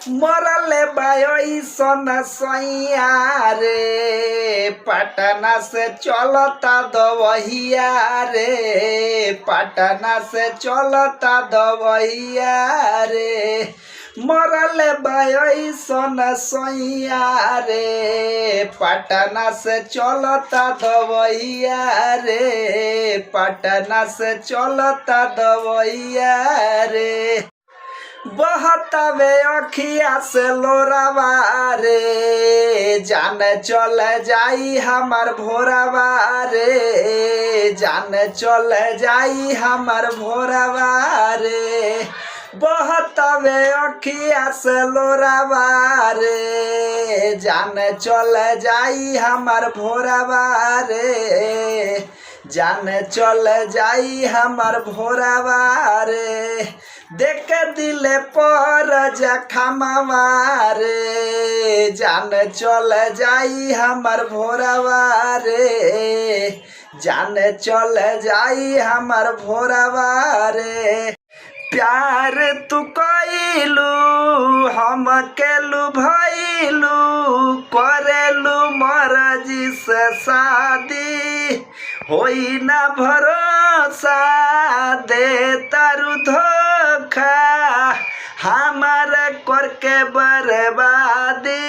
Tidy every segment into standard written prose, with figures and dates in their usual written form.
मरले by sun सैया रे पटना से चलता दवहिया रे पटना से चलता दवहिया रे मरले बाई सन सैया रे पटना से चलता दवहिया रे पटना से चलता दवहिया रे बहतावे अखिया से लोरावा रे जान चल जाई हमार भोरावा रे जान चल जाई हमार भोरावा रे बहतावे अखिया से लोरावा रे जान चल जाई हमार भोरावा रे जान चल जाई हमार भोरावा रे देख दिले पर जखमवा रे जान चल जाई हमार भोरावा रे जान चल जाई हमार भोरावा रे प्यार तू कइलू हम केलू भइलू करेलू मर्जी से शादी होई ना भरोसा दे तारू धोखा हमार करके बर्बादी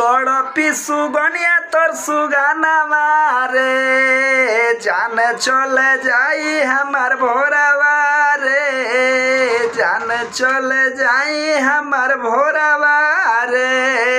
तड़पी सुगनिया तोर सुगाना मारे जान चल जाई हमार भोरावा रे जान चल जाई हमार भोरावा रे।